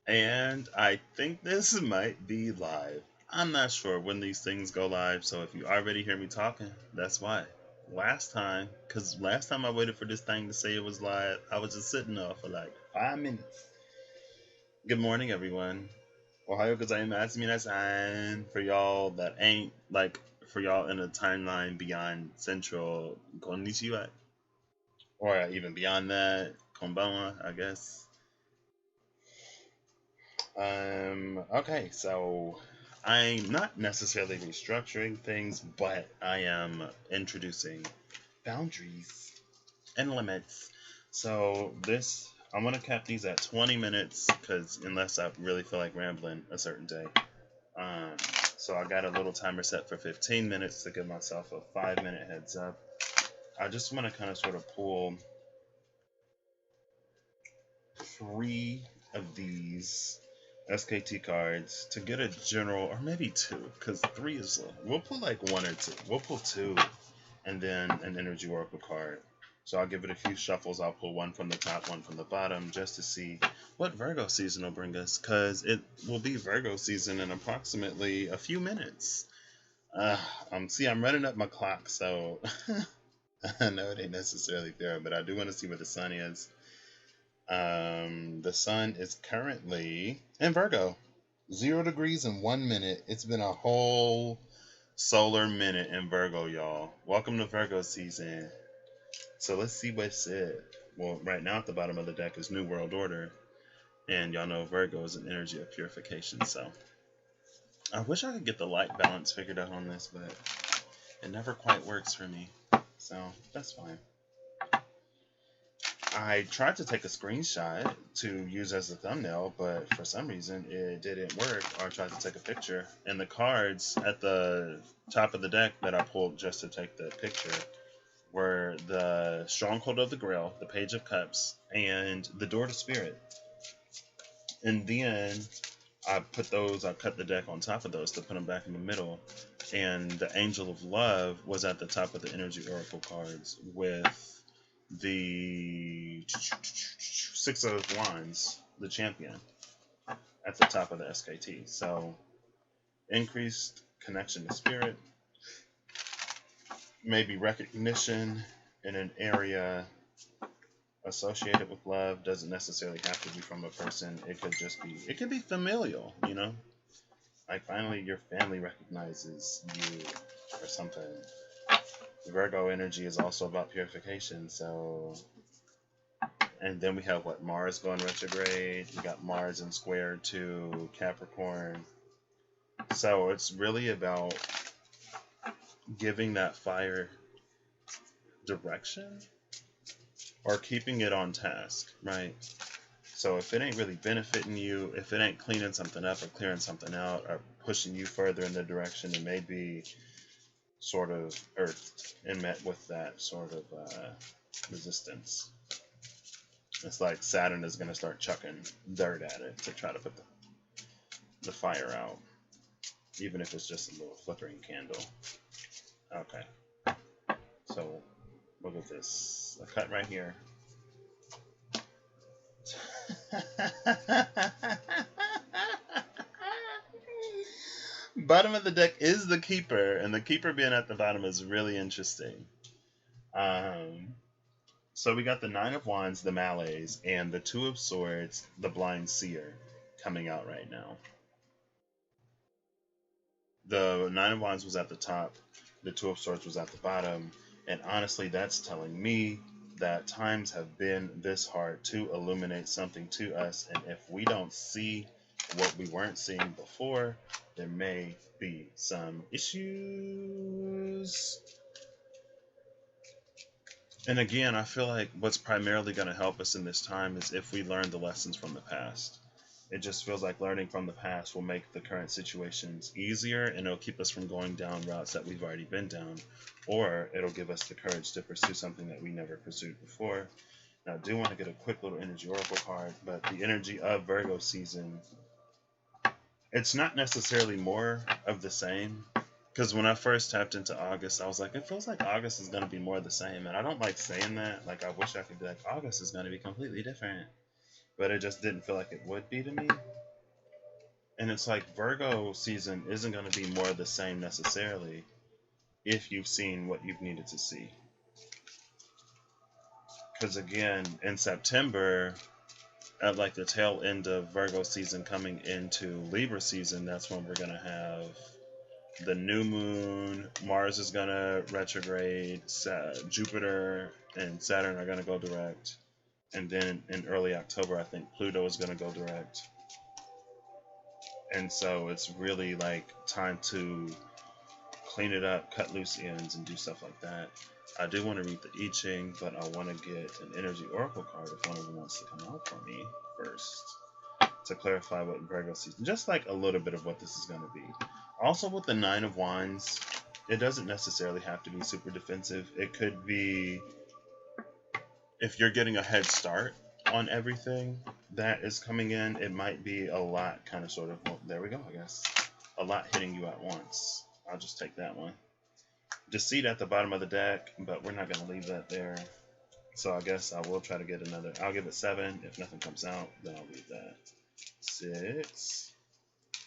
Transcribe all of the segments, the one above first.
And I think this might be live. I'm not sure when these things go live, so if you already hear me talking, that's why. Last time I waited for this thing to say it was live, I was just sitting there for like 5 minutes. Good morning, everyone. Ohio gozaimasu minasan. For y'all that ain't, like, for y'all in a timeline beyond Central, konnichiwa. Or even beyond that, konbanwa, I guess. Okay, so I'm not necessarily restructuring things, but I am introducing boundaries and limits. So I'm gonna cap these at 20 minutes, because unless I really feel like rambling a certain day. Um, so I got a little timer set for 15 minutes to give myself a 5-minute heads up. I just want to kind of sort of pull 3 of these SKT cards to get a general, or maybe 2, because 3 is we'll pull like 1 or 2. We'll pull 2, and then an energy oracle card. So I'll give it a few shuffles. I'll pull 1 from the top, 1 from the bottom, just to see what Virgo season will bring us, because it will be Virgo season in approximately a few minutes. See, I'm running up my clock, so I know it ain't necessarily there, but I do want to see where the sun is. The sun is currently in Virgo, 0 degrees in 1 minute. It's been a whole solar minute in Virgo, y'all. Welcome to Virgo season. So let's see what's it. Well, right now at the bottom of the deck is New World Order, and y'all know Virgo is an energy of purification. So I wish I could get the light balance figured out on this, but it never quite works for me. So that's fine. I tried to take a screenshot to use as a thumbnail, but for some reason it didn't work. Or I tried to take a picture, and the cards at the top of the deck that I pulled just to take the picture were the Stronghold of the Grail, the Page of Cups, and the Door to Spirit. And then I cut the deck on top of those to put them back in the middle. And the Angel of Love was at the top of the Energy Oracle cards with the 6 of Wands, the Champion, at the top of the SKT. So increased connection to spirit, maybe recognition in an area associated with love. Doesn't necessarily have to be from a person. It could be familial, like finally your family recognizes you or something. The Virgo energy is also about purification. So, and then we have Mars going retrograde. We got Mars in square to Capricorn. So it's really about giving that fire direction or keeping it on task, right? So if it ain't really benefiting you, if it ain't cleaning something up or clearing something out or pushing you further in the direction, it may be sort of earthed and met with that sort of resistance. It's like Saturn is going to start chucking dirt at it to try to put the fire out, even if it's just a little flickering candle. Okay, so look at this. A cut right here. Bottom of the deck is the Keeper, and the Keeper being at the bottom is really interesting. So we got the 9 of Wands, the Malaise, and the 2 of Swords, the Blind Seer, coming out right now. The 9 of Wands was at the top, the 2 of Swords was at the bottom, and honestly that's telling me that times have been this hard to illuminate something to us, and if we don't see what we weren't seeing before, there may be some issues. And again, I feel like what's primarily going to help us in this time is if we learn the lessons from the past. It just feels like learning from the past will make the current situations easier, and it'll keep us from going down routes that we've already been down, or it'll give us the courage to pursue something that we never pursued before. Now, I do want to get a quick little energy oracle card, but the energy of Virgo season, it's not necessarily more of the same. Because when I first tapped into August, I was like, it feels like August is going to be more of the same. And I don't like saying that. Like, I wish I could be like, August is going to be completely different. But it just didn't feel like it would be to me. And it's like Virgo season isn't going to be more of the same necessarily if you've seen what you've needed to see. Because again, in September, at like the tail end of Virgo season coming into Libra season, that's when we're going to have the new moon. Mars is going to retrograde. Jupiter and Saturn are going to go direct. And then in early October, I think Pluto is going to go direct. And so it's really like time to clean it up, cut loose ends, and do stuff like that. I do want to read the I Ching, but I want to get an energy oracle card if one of them wants to come out for me first to clarify what Virgo season, just like a little bit of what this is going to be. Also with the Nine of Wands, it doesn't necessarily have to be super defensive. It could be if you're getting a head start on everything that is coming in, it might be a lot kind of sort of, well, there we go, I guess. A lot hitting you at once. I'll just take that one. Deceit at the bottom of the deck, but we're not going to leave that there. So I guess I will try to get another. I'll give it 7. If nothing comes out, then I'll leave that. 6,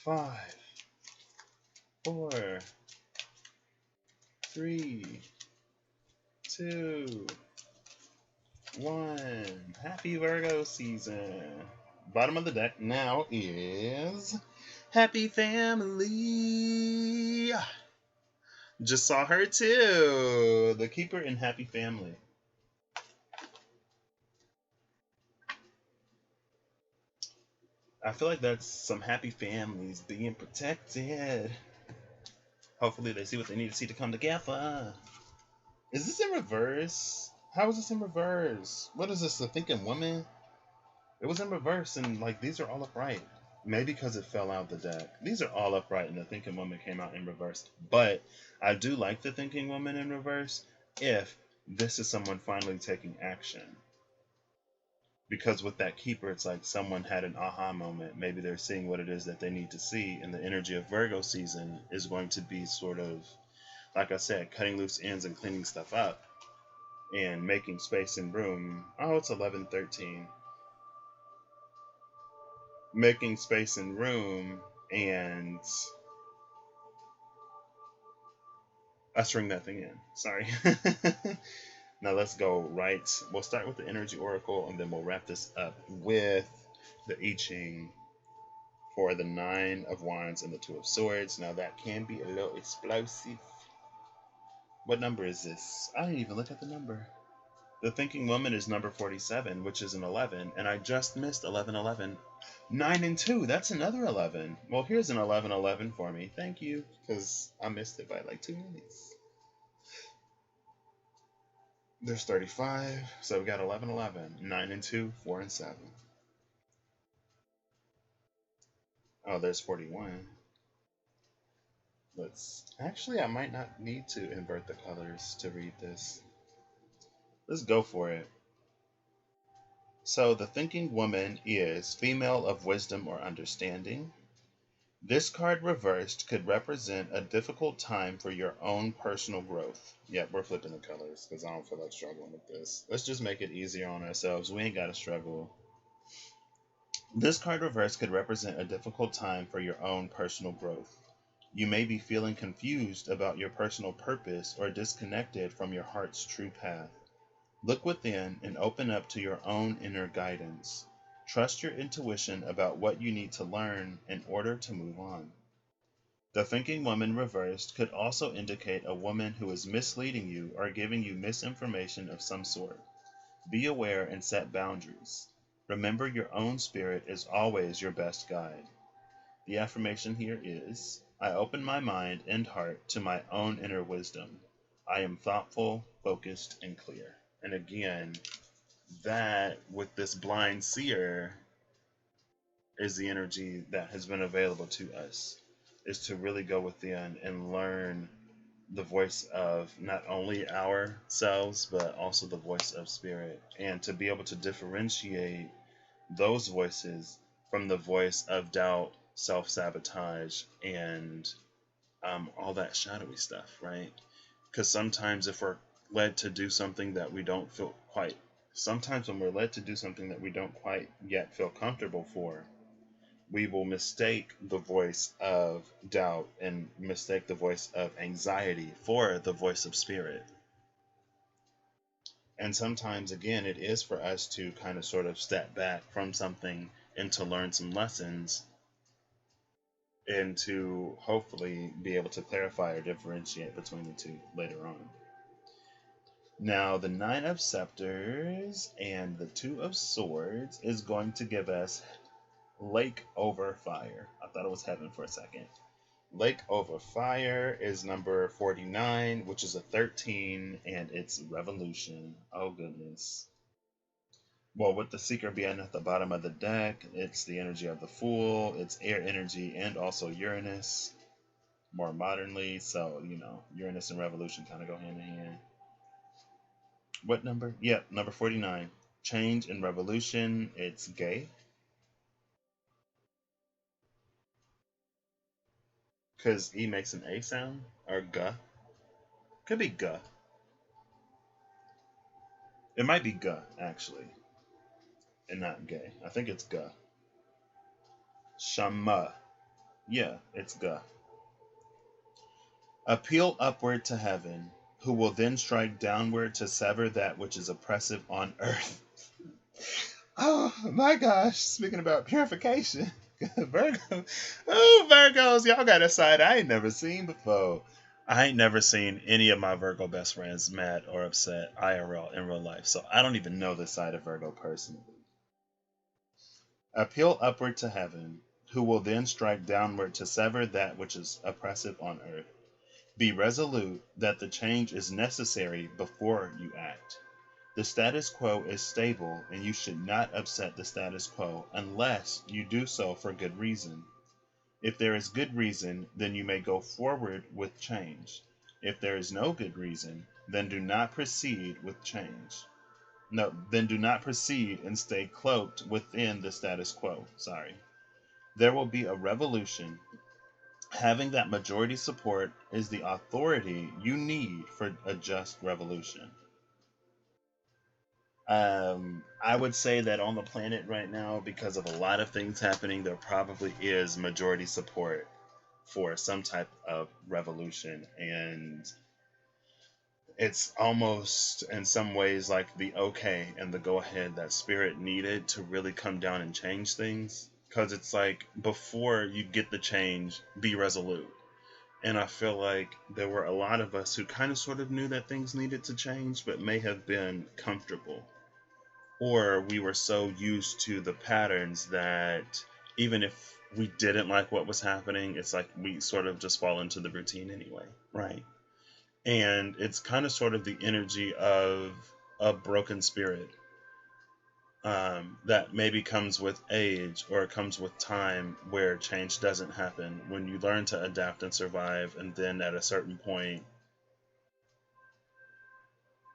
5, 4, 3, 2, 1. Happy Virgo season. Bottom of the deck now is Happy Family. Just saw her too. The Keeper in Happy Family. I feel like that's some happy families being protected. Hopefully they see what they need to see to come together. Is this in reverse? How is this in reverse? What is this, the Thinking Woman? It was in reverse and like these are all upright. Maybe because it fell out of the deck. These are all upright and the Thinking Woman came out in reverse. But I do like the Thinking Woman in reverse if this is someone finally taking action. Because with that Keeper, it's like someone had an aha moment. Maybe they're seeing what it is that they need to see. And the energy of Virgo season is going to be sort of, like I said, cutting loose ends and cleaning stuff up. And making space and room. Oh, it's 11:13. Making space and room and ushering that thing in. Sorry. Now let's go right. We'll start with the Energy Oracle and then we'll wrap this up with the I Ching for the 9 of Wands and the 2 of Swords. Now that can be a little explosive. What number is this? I didn't even look at the number. The Thinking Woman is number 47, which is an 11, and I just missed 1111. 9 and 2, that's another 11. Well, here's an 1111 for me. Thank you, because I missed it by like 2 minutes. There's 35, so we got 1111. 9 and 2, 4 and 7. Oh, there's 41. Actually, I might not need to invert the colors to read this. Let's go for it. So the Thinking Woman is female of wisdom or understanding. This card reversed could represent a difficult time for your own personal growth. Yep, we're flipping the colors because I don't feel like struggling with this. Let's just make it easier on ourselves. We ain't got to struggle. This card reversed could represent a difficult time for your own personal growth. You may be feeling confused about your personal purpose or disconnected from your heart's true path. Look within and open up to your own inner guidance. Trust your intuition about what you need to learn in order to move on. The Thinking Woman reversed could also indicate a woman who is misleading you or giving you misinformation of some sort. Be aware and set boundaries. Remember, your own spirit is always your best guide. The affirmation here is, I open my mind and heart to my own inner wisdom. I am thoughtful, focused, and clear. And again, that with this blind seer is the energy that has been available to us, is to really go within and learn the voice of not only ourselves, but also the voice of spirit, and to be able to differentiate those voices from the voice of doubt, self-sabotage, and all that shadowy stuff, right? Because sometimes if we're led to do something that we don't feel sometimes when we're led to do something that we don't quite yet feel comfortable for, we will mistake the voice of doubt and mistake the voice of anxiety for the voice of spirit. And sometimes, again, it is for us to kind of sort of step back from something and to learn some lessons and to hopefully be able to clarify or differentiate between the two later on. Now, the Nine of Scepters and the Two of Swords is going to give us Lake over Fire. I thought it was heaven for a second. Lake over Fire is number 49, which is a 13, and it's revolution. Oh, goodness. Well, with the Seeker being at the bottom of the deck, it's the energy of the Fool, it's air energy, and also Uranus, more modernly. So, Uranus and revolution kind of go hand in hand. What number? Yep, number 49. Change and revolution, it's gay. Because E makes an A sound? Or G? Could be G. It might be G, actually. And not gay. I think it's G. Shama. Yeah, it's G. Appeal upward to heaven, who will then strike downward to sever that which is oppressive on earth. Oh my gosh, speaking about purification. Virgo. Oh, Virgos, y'all got a side I ain't never seen before. I ain't never seen any of my Virgo best friends mad or upset IRL in real life, so I don't even know this side of Virgo personally. Appeal upward to heaven, who will then strike downward to sever that which is oppressive on earth. Be resolute that the change is necessary before you act. The status quo is stable, and you should not upset the status quo unless you do so for good reason. If there is good reason, then you may go forward with change. If there is no good reason, then do not proceed with change. No, then do not proceed and stay cloaked within the status quo. Sorry. There will be a revolution. Having that majority support is the authority you need for a just revolution. I would say that on the planet right now, because of a lot of things happening, there probably is majority support for some type of revolution. And it's almost in some ways like the okay and the go ahead that spirit needed to really come down and change things. Because it's like, before you get the change, be resolute. And I feel like there were a lot of us who kind of sort of knew that things needed to change, but may have been comfortable. Or we were so used to the patterns that even if we didn't like what was happening, it's like we sort of just fall into the routine anyway, right? And it's kind of sort of the energy of a broken spirit that maybe comes with age or comes with time, where change doesn't happen when you learn to adapt and survive. And then at a certain point,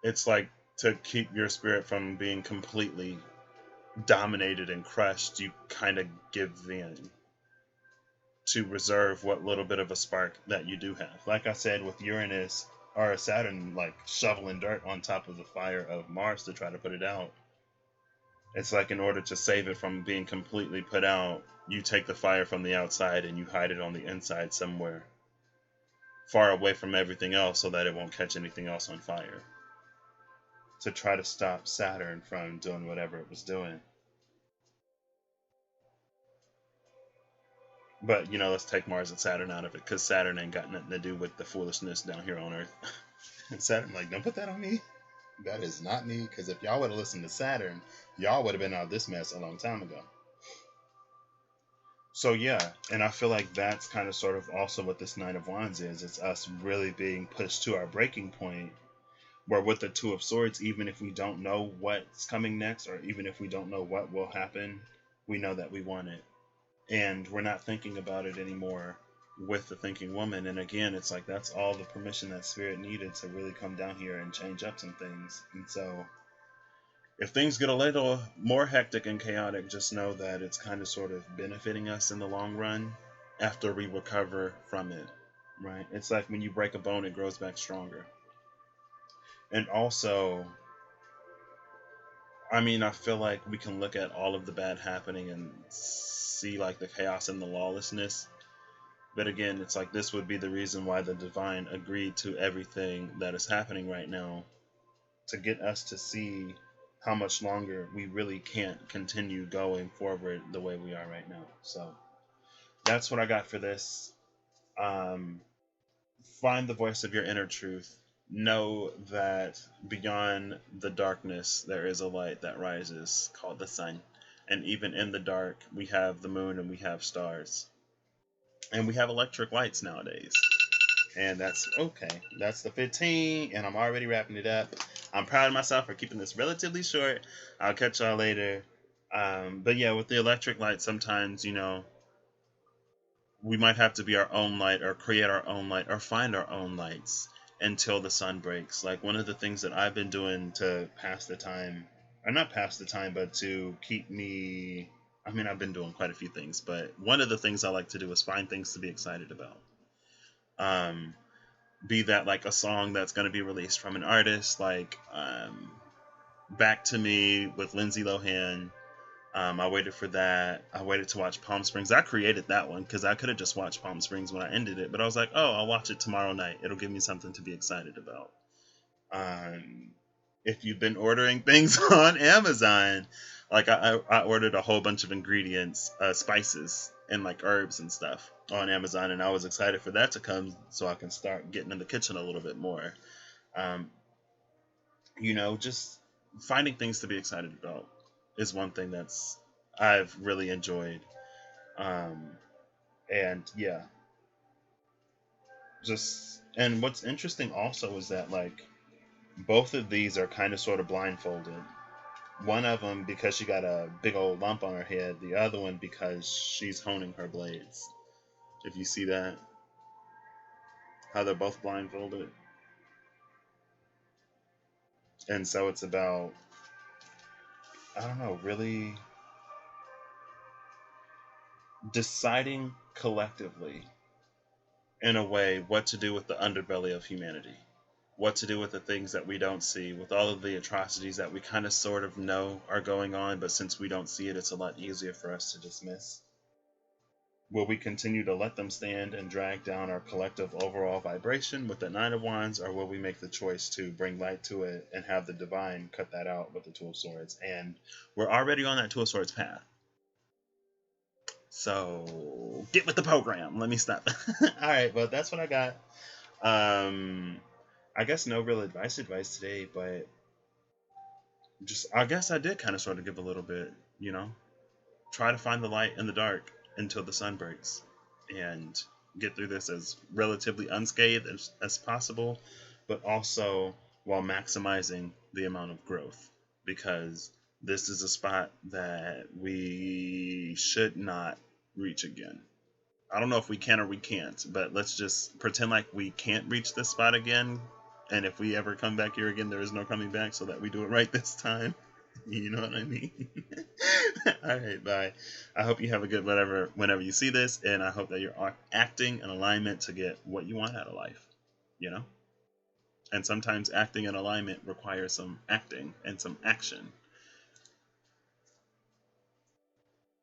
it's like, to keep your spirit from being completely dominated and crushed, you kind of give in to reserve what little bit of a spark that you do have. Like I said, with Uranus or Saturn, like shoveling dirt on top of the fire of Mars to try to put it out. It's like, in order to save it from being completely put out, you take the fire from the outside and you hide it on the inside somewhere, far away from everything else, so that it won't catch anything else on fire, to try to stop Saturn from doing whatever it was doing. But, let's take Mars and Saturn out of it, because Saturn ain't got nothing to do with the foolishness down here on Earth. And Saturn, like, don't put that on me. That is not me, because if y'all would have listened to Saturn, y'all would have been out of this mess a long time ago. So, yeah, and I feel like that's kind of sort of also what this Nine of Wands is. It's us really being pushed to our breaking point, where with the Two of Swords, even if we don't know what's coming next, or even if we don't know what will happen, we know that we want it. And we're not thinking about it anymore with the thinking woman. And again, it's like, that's all the permission that spirit needed to really come down here and change up some things. And so if things get a little more hectic and chaotic, just know that it's kind of sort of benefiting us in the long run after we recover from it, right? It's like when you break a bone, it grows back stronger. And also, I mean, I feel like we can look at all of the bad happening and see like the chaos and the lawlessness. But again, it's like this would be the reason why the divine agreed to everything that is happening right now, to get us to see how much longer we really can't continue going forward the way we are right now. So that's what I got for this. Um, find the voice of your inner truth. Know that beyond the darkness, there is a light that rises called the sun. And even in the dark, we have the moon and we have stars. And we have electric lights nowadays. And that's okay. That's the 15, and I'm already wrapping it up. I'm proud of myself for keeping this relatively short. I'll catch y'all later. But yeah, with the electric light, sometimes, we might have to be our own light or create our own light or find our own lights until the sun breaks. Like one of the things that I've been doing to pass the time, or not pass the time, but to keep me. I mean, I've been doing quite a few things, but one of the things I like to do is find things to be excited about. Be that like a song that's going to be released from an artist like Back to Me with Lindsay Lohan. I waited for that. I waited to watch Palm Springs. I created that one because I could have just watched Palm Springs when I ended it, but I was like, oh, I'll watch it tomorrow night. It'll give me something to be excited about. Um, if you've been ordering things on Amazon, like I ordered a whole bunch of ingredients, spices, and like herbs and stuff on Amazon, and I was excited for that to come so I can start getting in the kitchen a little bit more. Um, just finding things to be excited about is one thing that's I've really enjoyed. Um, and yeah, just and what's interesting also is that like both of these are kind of sort of blindfolded. One of them because she got a big old lump on her head. The other one because she's honing her blades. If you see that, how they're both blindfolded, and so it's about I don't know, really deciding collectively in a way what to do with the underbelly of humanity, what to do with the things that we don't see, with all of the atrocities that we kind of sort of know are going on, but since we don't see it, it's a lot easier for us to dismiss. Will we continue to let them stand and drag down our collective overall vibration with the Nine of Wands, or will we make the choice to bring light to it and have the divine cut that out with the Two of Swords? And we're already on that Two of Swords path. So get with the program. Let me stop. All right, well, that's what I got. I guess no real advice today, but just I guess I did kind of sort of give a little bit, try to find the light in the dark until the sun breaks and get through this as relatively unscathed as possible, but also while maximizing the amount of growth, because this is a spot that we should not reach again. I don't know if we can or we can't, but let's just pretend like we can't reach this spot again. And if we ever come back here again, there is no coming back, so that we do it right this time. You know what I mean? All right, bye. I hope you have a good whenever you see this, and I hope that you're acting in alignment to get what you want out of life, And sometimes acting in alignment requires some acting and some action.